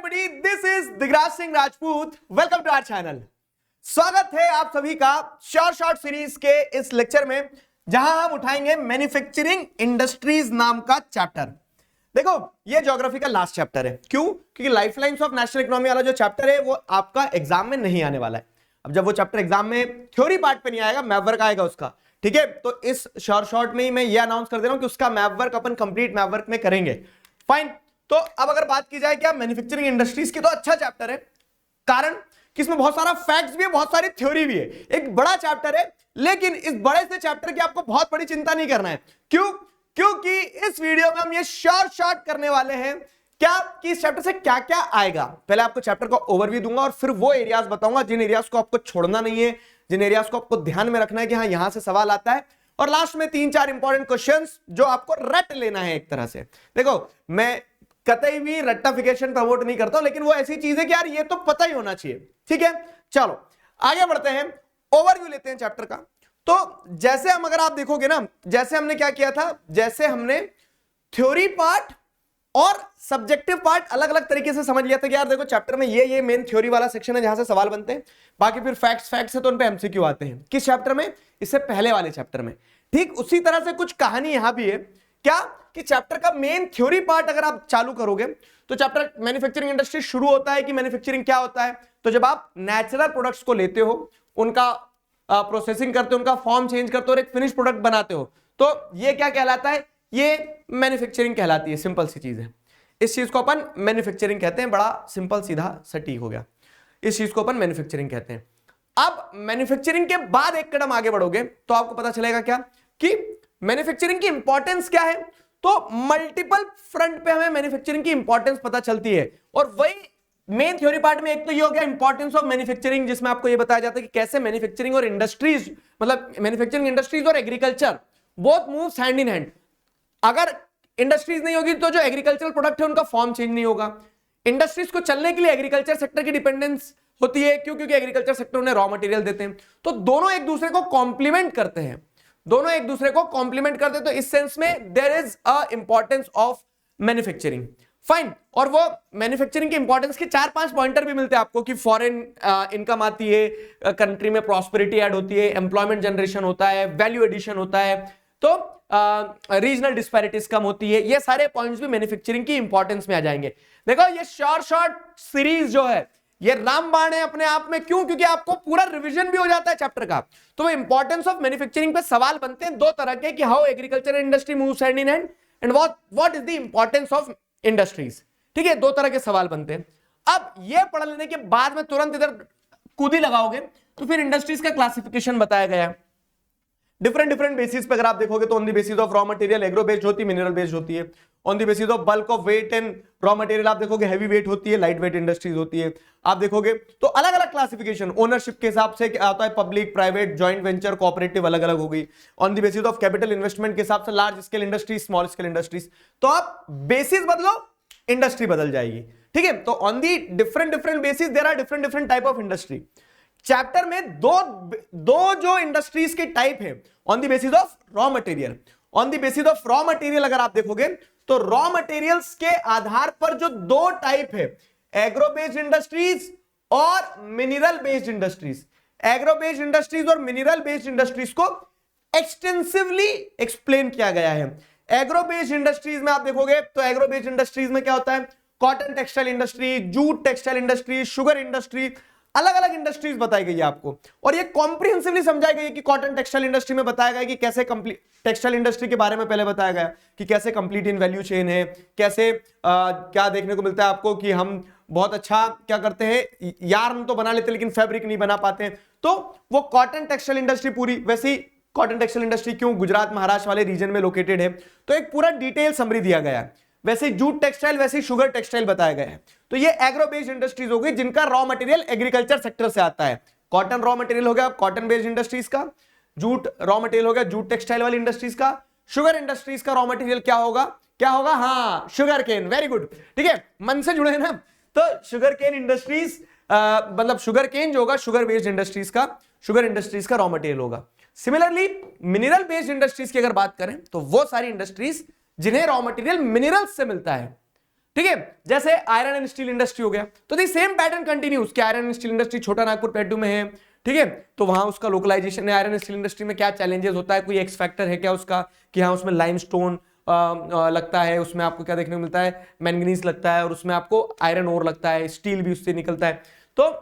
everybody, this is Digraj Singh Rajput. Welcome to our channel. स्वागत है आप सभी का शॉर्ट सीरीज के इस लेक्चर में, जहां हम उठाएंगे मैन्युफैक्चरिंग इंडस्ट्रीज नाम का चैप्टर. देखो, ये ज्योग्राफी का लास्ट चैप्टर है. क्यों? क्योंकि लाइफलाइंस ऑफ नेशनल इकोनॉमी वाला जो चैप्टर है वो आपका एग्जाम में नहीं आने वाला है. अब जब वो चैप्टर एग्जाम में थ्योरी पार्ट पे नहीं आएगा, मैप वर्क आएगा उसका. ठीक है, तो इस शॉर्ट में ही मैं ये अनाउंस कर दे रहा हूं कि उसका मैप वर्क अपन कंप्लीट मैप वर्क में करेंगे. फाइन. तो अब अगर बात की जाए क्या मैन्युफैक्चरिंग इंडस्ट्रीज की, तो अच्छा चैप्टर है. कारण कि इसमें बहुत सारा फैक्ट्स भी है, बहुत सारी थ्योरी भी है. एक बड़ा चैप्टर है, लेकिन इस बड़े से चैप्टर की आपको बहुत बड़ी चिंता नहीं करना है. क्यों? क्योंकि इस वीडियो में हम ये शॉर्ट करने वाले हैं क्या कि इस चैप्टर से क्या क्या आएगा. पहले आपको चैप्टर का ओवरव्यू दूंगा और फिर वो एरियाज बताऊंगा जिन एरियाज को आपको छोड़ना नहीं है, जिन एरियाज को आपको ध्यान में रखना है कि हाँ यहां से सवाल आता है. और लास्ट में 3-4 इंपॉर्टेंट क्वेश्चंस जो आपको रट लेना है एक तरह से. देखो, मैं कतई भी रट्टाफिकेशन प्रमोट नहीं करता हूं, लेकिन वो ऐसी चीज है कि यार ये तो पता ही होना चाहिए. ठीक है, चलो आगे बढ़ते हैं, ओवरव्यू लेते हैं चैप्टर का. तो जैसे हम, अगर आप देखोगे ना, जैसे हमने क्या किया था, जैसे हमने थ्योरी पार्ट और सब्जेक्टिव पार्ट अलग अलग तरीके से समझ लिया था कि यार देखो चैप्टर में ये मेन थ्योरी वाला सेक्शन है जहां से सवाल बनते हैं, बाकी फिर फैक्ट्स है तो उन पे एमसीक्यू आते हैं. किस चैप्टर में? इससे पहले वाले चैप्टर में. ठीक उसी तरह से कुछ कहानी यहां भी है. क्या कि चैप्टर का मेन थ्योरी पार्ट अगर आप चालू करोगे तो चैप्टर मैन्युफैक्चरिंग इंडस्ट्री शुरू होता है कि मैन्युफैक्चरिंग क्या होता है. तो जब आप नेचुरल प्रोडक्ट्स को लेते हो, उनका प्रोसेसिंग करते हो, उनका फॉर्म चेंज करते हो और एक फिनिश प्रोडक्ट बनाते हो, तो ये क्या कहलाता है? ये मैन्युफैक्चरिंग कहलाती है. सिंपल सी चीज है. इस चीज को अपन मैन्युफैक्चरिंग कहते हैं. बड़ा सिंपल सीधा सटीक हो गया. इस चीज को अपन मैन्युफैक्चरिंग कहते हैं. अब मैन्युफैक्चरिंग के बाद एक कदम आगे बढ़ोगे तो आपको पता चलेगा क्या कि मैन्युफैक्चरिंग की इंपॉर्टेंस क्या है. तो मल्टीपल फ्रंट पे हमें मैन्युफैक्चरिंग की इंपॉर्टेंस पता चलती है. और वही मेन थ्योरी पार्ट में एक तो ये हो गया इंपॉर्टेंस ऑफ मैन्युफैक्चरिंग, जिसमें आपको ये बताया जाता है कि कैसे मैन्युफैक्चरिंग और इंडस्ट्रीज, मतलब मैन्युफैक्चरिंग इंडस्ट्रीज और agriculture both moves hand in hand. अगर इंडस्ट्रीज नहीं होगी तो जो एग्रीकल्चरल प्रोडक्ट है उनका फॉर्म चेंज नहीं होगा. इंडस्ट्रीज को चलने के लिए एग्रीकल्चर सेक्टर की डिपेंडेंस होती है. क्यों? क्योंकि एग्रीकल्चर सेक्टर उन्हें रॉ मटेरियल देते हैं. तो दोनों एक दूसरे को कॉम्प्लीमेंट करते हैं, दोनों एक दूसरे को कॉम्प्लीमेंट करते हैं. तो इस सेंस में there is a importance of manufacturing. Fine. और वो मैन्युफैक्चरिंग की इंपॉर्टेंस के 4-5 पॉइंटर भी मिलते हैं आपको कि फॉरेन इनकम आती है, कंट्री में प्रॉस्पेरिटी ऐड होती है, एम्प्लॉयमेंट जनरेशन होता है, वैल्यू एडिशन होता है, तो रीजनल डिस्पैरिटीज कम होती है. ये सारे पॉइंट्स भी मैन्युफैक्चरिंग की इंपॉर्टेंस में आ जाएंगे. देखो, ये शॉर्ट सीरीज जो है ये रामबाण है अपने आप में. क्यों? क्योंकि आपको पूरा रिवीजन भी हो जाता है चैप्टर का. तो इंपॉर्टेंस ऑफ मैन्युफैक्चरिंग पे सवाल बनते हैं दो तरह के कि how agriculture industry moves hand in hand and what is the importance of industries. ठीक है, दो तरह के सवाल बनते हैं. अब ये पढ़ लेने के बाद में तुरंत इधर कूदी लगाओगे तो फिर इंडस्ट्रीज का क्लासिफिकेशन बताया गया है डिफरेंट बेसिस पे. अगर आप देखोगे तो on the basis of raw material agro based होती है, मिनरल बेस्ड होती है. On the basis of bulk of weight and raw material आप देखोगे हैवी वेट होती है, लाइट वेट इंडस्ट्रीज होती है. आप देखोगे तो अलग अलग क्लासिफिकेशन ओनरशिप के हिसाब से आता है, public, private, joint venture, cooperative अलग अलग होगी. On the basis of capital investment के हिसाब से large scale industries, small scale industries. तो आप बेसिस बदलो, इंडस्ट्री बदल जाएगी. ठीक है, तो on the different basis there are different type of industry. Chapter में दो जो इंडस्ट्रीज के टाइप है on the basis of raw material. On the basis of raw material अगर आप देखोगे तो रॉ मटेरियल्स के आधार पर जो दो टाइप है, एग्रो बेस्ड इंडस्ट्रीज और mineral based industries. Agro based industries और मिनरल बेस्ड इंडस्ट्रीज को एक्सटेंसिवली एक्सप्लेन किया गया है. एग्रो बेस्ड इंडस्ट्रीज में आप देखोगे तो एग्रो बेस्ड इंडस्ट्रीज में क्या होता है? Cotton textile industry, jute textile industry, sugar industry, अलग अलग इंडस्ट्रीज बताई गई है आपको. और ये कॉम्प्रिहेंसिवली समझाई गई है कि कॉटन टेक्सटाइल इंडस्ट्री में बताया गया कि कैसे कंप्लीट टेक्सटाइल इंडस्ट्री के बारे में पहले बताया गया कि कैसे कंप्लीट इन वैल्यू चेन है, कैसे क्या देखने को मिलता है आपको कि हम बहुत अच्छा क्या करते हैं, यार्न तो बना लेते लेकिन फैब्रिक नहीं बना पाते. तो वो कॉटन टेक्सटाइल इंडस्ट्री पूरी वैसी. कॉटन टेक्सटाइल इंडस्ट्री क्यों? गुजरात महाराष्ट्र वाले रीजन में लोकेटेड है. तो एक पूरा डिटेल समरी दिया गया है. वैसे जूट टेक्सटाइल, वैसे शुगर टेक्सटाइल बताया गया है. तो ये एग्रो बेस्ड इंडस्ट्रीज हो गई जिनका रॉ मटेरियल एग्रीकल्चर सेक्टर से आता है. कॉटन रॉ मटेरियल हो गया कॉटन बेस्ड इंडस्ट्रीज का, जूट रॉ मटेरियल हो गया जूट टेक्सटाइल वाली इंडस्ट्रीज का. शुगर इंडस्ट्रीज का रॉ मटेरियल क्या होगा? हाँ, शुगर केन. Very good. ठीक है, मन से जुड़े ना. तो शुगर केन इंडस्ट्रीज, मतलब शुगर केन जो होगा शुगर बेस्ड इंडस्ट्रीज का, शुगर इंडस्ट्रीज का रॉ मटेरियल होगा. सिमिलरली मिनरल बेस्ड इंडस्ट्रीज की अगर बात करें तो वो सारी इंडस्ट्रीज जिन्हें रॉ मटेरियल मिनरल्स से मिलता है. ठीक है, जैसे आयरन एंड स्टील इंडस्ट्री हो गया, तो दी सेम पैटर्न कंटिन्यूज कि आयरन एंड स्टील इंडस्ट्री छोटा नागपुर पेटू में है, ठीक है, तो वहां उसका लोकलाइजेशन है। आयरन एंड स्टील इंडस्ट्री में क्या चैलेंजेस होता है, कोई एक्स फैक्टर है क्या उसका, कि हाँ उसमें लाइमस्टोन लगता है, उसमें आपको क्या देखने को मिलता है, मैंगनीज लगता है, और उसमें आपको आयरन ओर लगता है, स्टील भी उससे निकलता है। तो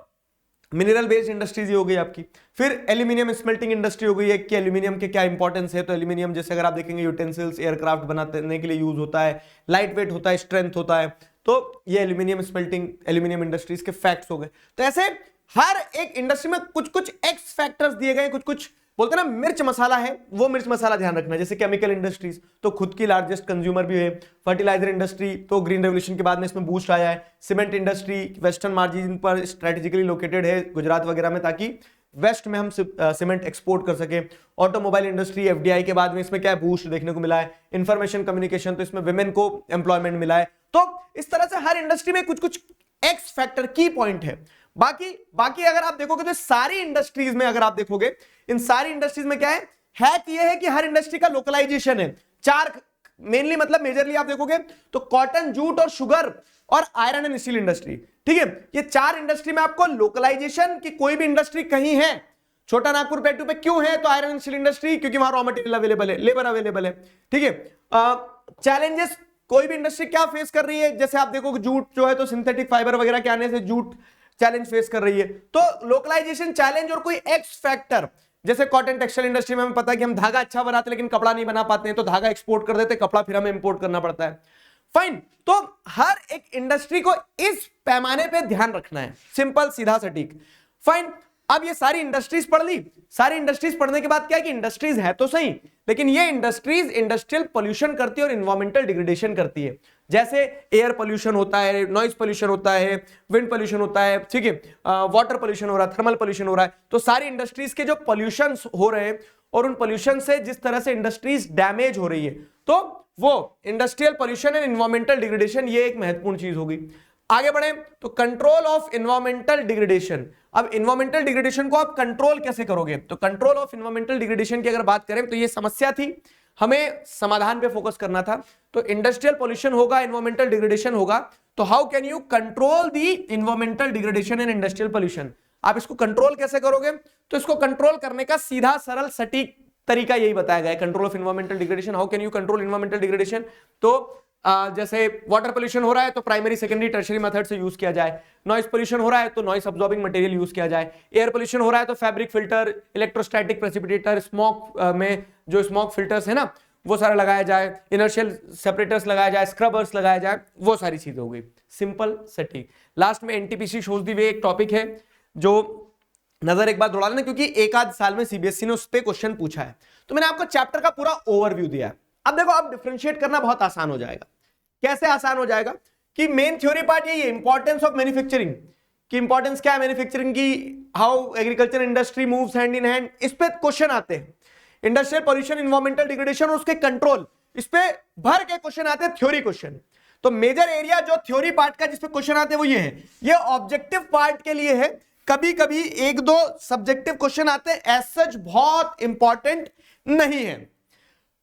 मिनरल बेस्ड इंडस्ट्रीज हो गई आपकी। फिर एल्यूमिनियम स्मेल्टिंग इंडस्ट्री हो गई है कि एल्यूमिनियम के क्या इंपॉर्टेंस है, तो एल्यूमिनियम जैसे अगर आप देखेंगे यूटेंसिल्स एयरक्राफ्ट बनाने के लिए यूज होता है, लाइट वेट होता है, स्ट्रेंथ होता है, तो ये एल्यूमिनियम स्मेल्टिंग एल्यूमिनियम इंडस्ट्रीज के फैक्ट्स हो गए। तो ऐसे हर एक इंडस्ट्री में कुछ कुछ एक्स फैक्टर्स दिए गए, कुछ कुछ बोलते हैं ना मिर्च मसाला है, वो मिर्च मसाला ध्यान रखना। जैसे केमिकल इंडस्ट्रीज तो खुद की लार्जेस्ट कंज्यूमर भी है, फर्टिलाइजर इंडस्ट्री तो ग्रीन रेवोल्यूशन के बाद में इसमें बूस्ट आया है, सीमेंट इंडस्ट्री वेस्टर्न मार्जिन पर स्ट्रेटेजिकली लोकेटेड है गुजरात वगैरह में, ताकि वेस्ट में हम सीमेंट एक्सपोर्ट कर सके। ऑटोमोबाइल इंडस्ट्री एफडीआई के बाद में इसमें क्या बूस्ट देखने को मिला है। इंफॉर्मेशन कम्युनिकेशन तो इसमें विमेन को एम्प्लॉयमेंट मिला है। तो इस तरह से हर इंडस्ट्री में कुछ कुछ एक्स फैक्टर की पॉइंट है। बाकी अगर आप देखोगे तो सारी इंडस्ट्रीज में, अगर आप देखोगे इन सारी इंडस्ट्रीज में क्या है कि यह है कि हर इंडस्ट्री का लोकलाइजेशन है। चार मेनली, मतलब मेजरली आप देखोगे तो कॉटन, जूट और शुगर और आयरन एंड स्टील इंडस्ट्री, ठीक है, ये चार इंडस्ट्री में आपको लोकलाइजेशन की कोई भी इंडस्ट्री कहीं है, छोटा नागपुर पेटू पे क्यों है, तो आयरन एंड स्टील इंडस्ट्री, क्योंकि वहां रॉ मटेरियल अवेलेबल है, लेबर अवेलेबल है, ठीक है। चैलेंजेस कोई भी इंडस्ट्री क्या फेस कर रही है, जैसे आप देखो जूट जो है तो सिंथेटिक फाइबर वगैरह के आने से जूट चैलेंज फेस कर रही है। तो लोकलाइजेशन चैलेंज और कोई एक्स फैक्टर, जैसे कॉटन टेक्सटाइल इंडस्ट्री में हमें पता है कि हम धागा अच्छा बनाते लेकिन कपड़ा नहीं बना पाते हैं, तो धागा एक्सपोर्ट कर देते, कपड़ा फिर हमें इंपोर्ट करना पड़ता है। फाइन, तो हर एक इंडस्ट्री को इस पैमाने पे ध्यान रखना है, सिंपल सीधा सटीक। फाइन, अब ये सारी इंडस्ट्रीज पढ़ ली। सारी इंडस्ट्रीज पढ़ने के बाद क्या है कि इंडस्ट्रीज है तो सही, लेकिन ये इंडस्ट्रीज इंडस्ट्रियल पोल्यूशन करती है और इन्वायरमेंटल डिग्रेडेशन करती है। जैसे एयर पोल्यूशन होता है, नॉइज पोल्यूशन होता है, विंड पोल्यूशन होता है, ठीक है, वाटर पोल्यूशन हो रहा है, थर्मल पोल्यूशन हो रहा है। तो सारी इंडस्ट्रीज के जो पोल्यूशन हो रहे हैं और उन पोल्यूशन से जिस तरह से इंडस्ट्रीज डैमेज हो रही है, तो वो industrial pollution and environmental degradation, ये एक महत्वपूर्ण चीज होगी। आगे बढ़े तो कंट्रोल ऑफ इन्वायरमेंटल डिग्रेडेशन। अब इन्वायरमेंटल डिग्रेडेशन को आप कंट्रोल कैसे करोगे, तो कंट्रोल ऑफ इन्वायरमेंटल डिग्रेडेशन की अगर बात करें तो ये समस्या थी, हमें समाधान पे फोकस करना था। तो इंडस्ट्रियल पोल्यूशन होगा, इन्वायरमेंटल डिग्रेडेशन होगा, तो how can you control the environmental degradation and industrial pollution. आप इसको कंट्रोल कैसे करोगे, तो इसको कंट्रोल करने का सीधा सरल सटीक तरीका यही बताया गया है। Control of environmental degradation, how can you control environmental degradation. तो जैसे वाटर पोल्यूशन हो रहा है तो प्राइमरी सेकेंडरी टर्शियरी मेथड से यूज किया जाए, नॉइज पोल्यूशन हो रहा है तो नॉइज अब्सॉर्बिंग मटेरियल यूज किया जाए, एयर पोल्यूशन हो रहा है तो fabric filter, electrostatic precipitator, smoke में जो स्मोक फिल्टर्स है ना वो सारा लगाया जाए, इनर्शियल सेपरेटर्स लगाया जाए, स्क्रबर्स लगाया जाए, वो सारी चीजें हो गई, सिंपल सटीक। लास्ट में एनटीपीसी शोज दी वे एक टॉपिक है जो नजर एक बार दौड़ा लेना, क्योंकि एक आध साल में सीबीएसई ने उस पर क्वेश्चन पूछा है। तो मैंने आपको चैप्टर का पूरा ओवरव्यू दिया है। अब देखो, अब डिफरेंशिएट करना बहुत आसान हो जाएगा। कैसे आसान हो जाएगा कि मेन थ्योरी पार्ट यही है, इंपॉर्टेंस ऑफ मैन्युफैक्चरिंग की इंपॉर्टेंस क्या है मैन्युफैक्चरिंग की, how agriculture industry moves hand in hand, इस पे क्वेश्चन आते हैं। इंडस्ट्रियल पोल्यूशन, इन्वायरमेंटल डिग्रेडेशन और उसके कंट्रोल, इस पे भर के क्वेश्चन आते हैं, थ्योरी क्वेश्चन। तो मेजर एरिया जो थ्योरी पार्ट का जिसपे क्वेश्चन आते हैं वो ये है। ये ऑब्जेक्टिव पार्ट के लिए है, कभी कभी एक दो सब्जेक्टिव क्वेश्चन आते हैं, एज सच बहुत इंपॉर्टेंट नहीं है।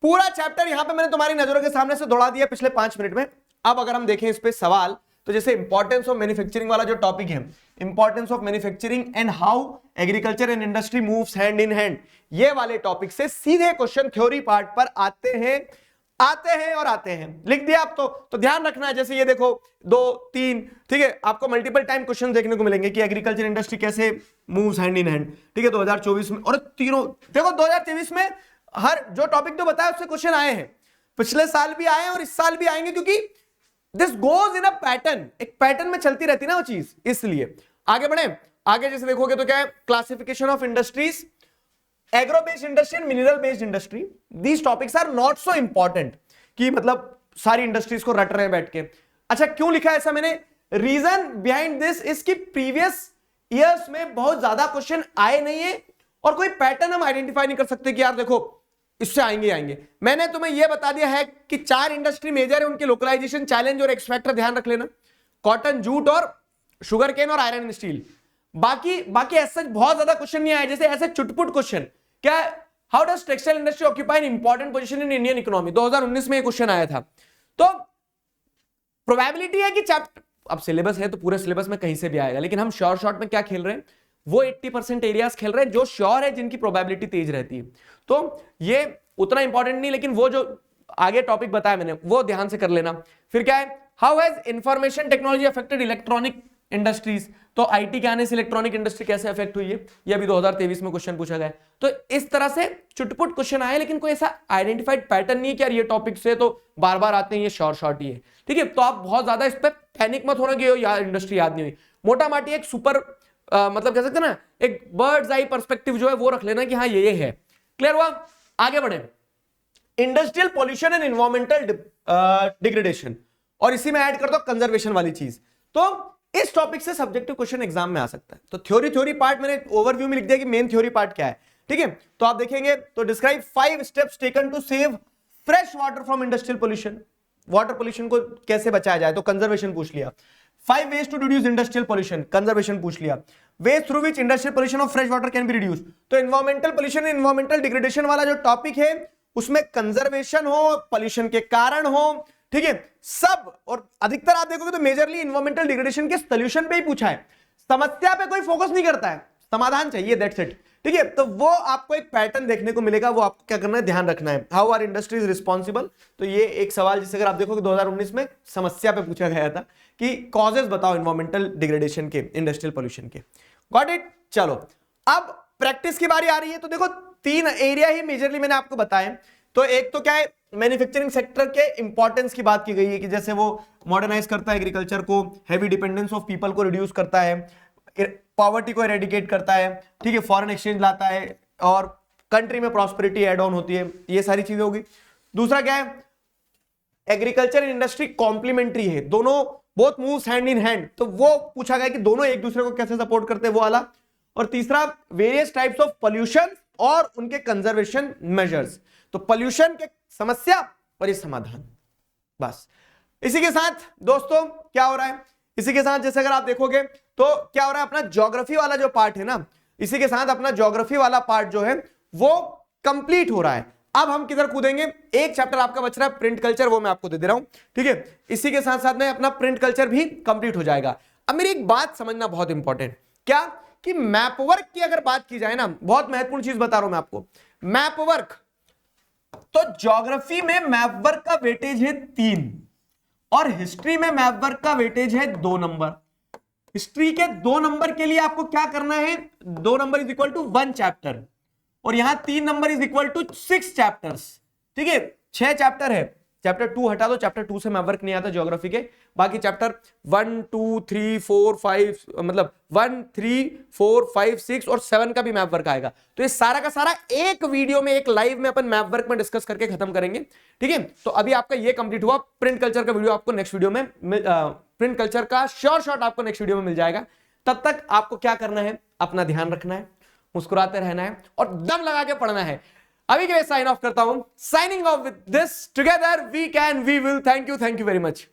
पूरा चैप्टर यहां पे मैंने तुम्हारी नजरों के सामने से दौड़ा दिया पिछले 5 मिनट में। अब अगर हम देखें इस पे सवाल, तो जैसे इंपॉर्टेंस ऑफ मैन्युफैक्चरिंग वाला जो टॉपिक है, importance of manufacturing and how agriculture and industry moves hand in hand, ये वाले टॉपिक से सीधे क्वेश्चन थ्योरी पार्ट पर आते हैं और आते हैं। लिख दिया आप तो ध्यान रखना है। जैसे ये देखो 2 3, ठीक है, आपको मल्टीपल टाइम क्वेश्चन देखने को मिलेंगे कि एग्रीकल्चर इंडस्ट्री कैसे मूव्स हैंड इन हैंड, ठीक है, 2024 में। और तीनों देखो 2023 में हर जो टॉपिक तो बताया उससे क्वेश्चन आए हैं, पिछले साल भी आए हैं और इस साल भी आएंगे, क्योंकि this goes in a pattern, एक पैटर्न में चलती रहती ना वो चीज, इसलिए। आगे बढ़े, आगे जैसे देखोगे तो क्या है, classification of industries, agro based industry and mineral based industry, these topics are not so important कि मतलब सारी इंडस्ट्रीज को रट रहे हैं बैठ के। अच्छा, क्यों लिखा है ऐसा मैंने, रीजन बिहाइंड दिस इज कि प्रीवियस ईयर्स में बहुत ज्यादा क्वेश्चन आए नहीं है और कोई पैटर्न हम आइडेंटिफाई नहीं कर सकते कि यार देखो इससे आएंगे। मैंने तुम्हें यह बता दिया है कि 4 इंडस्ट्री मेजर है, उनके लोकलाइजेशन, चैलेंज और एक्स फैक्टर ध्यान रख लेना, कॉटन, जूट और शुगर केन और आयरन एंड स्टील। बाकी ऐसा बहुत ज्यादा क्वेश्चन नहीं आया, जैसे ऐसे चुटपुट क्वेश्चन, क्या how does textile industry occupy an important position in Indian economy, 2019 में ये क्वेश्चन आया था। तो प्रोबेबिलिटी है कि चैप्टर, अब सिलेबस है तो पूरे सिलेबस में कहीं से भी आएगा, लेकिन हम श्योर शॉर्ट में क्या खेल रहे हैं, वो 80% एरियाज खेल रहे हैं जो श्योर है, जिनकी प्रोबेबिलिटी तेज रहती है। तो ये उतना इंपॉर्टेंट नहीं, लेकिन वो जो आगे टॉपिक बताया मैंने वो ध्यान से कर लेना। फिर क्या है, how has information technology affected electronic industries, तो आईटी के आने से इलेक्ट्रॉनिक इंडस्ट्री कैसे अफेक्ट हुई है, ये अभी 2023 में क्वेश्चन पूछा गया है। तो इस तरह से चुटपुट क्वेश्चन आए, लेकिन कोई ऐसा आइडेंटिफाइड पैटर्न नहीं है कि यार ये टॉपिक से तो बार बार आते हैं, ये शॉर्ट ही है, ठीक है। तो आप बहुत ज्यादा इस पर पैनिक मत होना कि यार इंडस्ट्री याद नहीं हुई। मोटा माटी एक सुपर मतलब कह सकते हैं ना, एक बर्ड्स आई पर्सपेक्टिव जो है वो रख लेना कि हाँ ये है। क्लियर हुआ? आगे बढ़े, industrial pollution and environmental degradation, और इसी में ऐड कर दो कंजर्वेशन वाली चीज। तो इस टॉपिक से सब्जेक्टिव क्वेश्चन एग्जाम में आ सकता है। तो थ्योरी पार्ट मैंने ओवरव्यू में लिख दिया कि मेन थ्योरी पार्ट क्या है, ठीक है। तो आप देखेंगे तो describe 5 steps taken to save fresh water from industrial pollution, water pollution को कैसे बचाया जाए, तो कंजर्वेशन पूछ लिया। 5 ways to reduce industrial pollution, conservation पूछ लिया। ways through which industrial pollution of fresh water can be reduced, तो एनवायरमेंटल पोल्यूशन, एनवायरमेंटल डिग्रेडेशन वाला जो टॉपिक है उसमें कंजर्वेशन हो, पोल्यूशन के कारण हो, ठीक है, सब। और अधिकतर आप देखोगे तो मेजरली एनवायरमेंटल डिग्रेडेशन के सॉल्यूशन पे ही पूछा है, समस्या पे कोई फोकस नहीं करता है, समाधान चाहिए, दैट्स इट, ठीक है। तो वो आपको एक पैटर्न देखने को मिलेगा, वो आपको क्या करना है, ध्यान रखना है। हाउ आर इंडस्ट्रीज रिस्पॉन्सिबल, तो ये एक सवाल जिसे अगर आप देखोगे 2019 में समस्या पे पूछा गया था कि कॉजेज बताओ एनवायरमेंटल डिग्रेडेशन के, इंडस्ट्रियल पोल्यूशन के। Got it? चलो अब प्रैक्टिस की बारी आ रही है। तो देखो 3 एरिया ही मेजरली मैंने आपको बताए। तो एक तो क्या है, मैन्युफैक्चरिंग सेक्टर के इंपॉर्टेंस की बात की गई है कि जैसे वो मॉडर्नाइज करता है एग्रीकल्चर को, हैवी डिपेंडेंस ऑफ पीपल को रिड्यूस करता है, पॉवर्टी को एरेडिकेट करता है, ठीक है, फॉरेन एक्सचेंज लाता है और कंट्री में प्रॉस्पेरिटी एड ऑन होती है, ये सारी चीजें होगी। दूसरा क्या है, एग्रीकल्चर इंडस्ट्री कॉम्प्लीमेंट्री है, दोनों both moves hand in hand, तो वो पूछा गया कि दोनों एक दूसरे को कैसे सपोर्ट करते हैं, वो वाला। और तीसरा वेरियस टाइप्स ऑफ पोल्यूशन और उनके कंजर्वेशन मेजर्स, तो पोल्यूशन के समस्या और ये समाधान। बस इसी के साथ दोस्तों क्या हो रहा है, इसी के साथ जैसे अगर आप देखोगे तो क्या हो रहा है, अपना ज्योग्राफी वाला जो पार्ट है ना, इसी के साथ अपना ज्योग्राफी वाला पार्ट जो है वो कंप्लीट हो रहा है। अब हम किधर कूदेंगे, एक चैप्टर आपका बच रहा है प्रिंट कल्चर, वो मैं आपको दे रहा हूं, ठीक है। इसी के साथ साथ में अपना प्रिंट कल्चर भी कंप्लीट हो जाएगा। अब मेरी एक बात समझना बहुत इंपॉर्टेंट, क्या कि मैप वर्क की अगर बात की जाए ना, बहुत महत्वपूर्ण चीज बता रहा हूं मैं आपको, मैप वर्क, तो ज्योग्राफी में मैप वर्क का वेटेज है 3 और हिस्ट्री में मैप वर्क का वेटेज है 2 नंबर। हिस्ट्री के 2 नंबर के लिए आपको क्या करना है, 2 number is equal to 1 chapter, और यहां 3 number is equal to 6 chapters, ठीक है। 6 चैप्टर है, चैप्टर 2 हटा दो, चैप्टर 2 से मैप वर्क नहीं आता ज्योग्राफी के, बाकी चैप्टर 1 2 3 4 5 मतलब 1 3 4 5 6 और 7 का भी मैप वर्क आएगा। तो ये सारा का सारा एक वीडियो में, एक लाइव में अपन मैप वर्क में डिस्कस करके खत्म करेंगे, ठीक है। तो अभी आपका ये कंप्लीट हुआ, प्रिंट कल्चर का वीडियो आपको नेक्स्ट वीडियो में, प्रिंट कल्चर का श्योर शॉट आपको नेक्स्ट वीडियो में मिल जाएगा। तब तक आपको क्या करना है, अपना ध्यान रखना है, मुस्कुराते रहना है और दम लगा के पढ़ना है। अभी के लिए साइन ऑफ करता हूं, signing off with this, together we can we will. Thank you very much.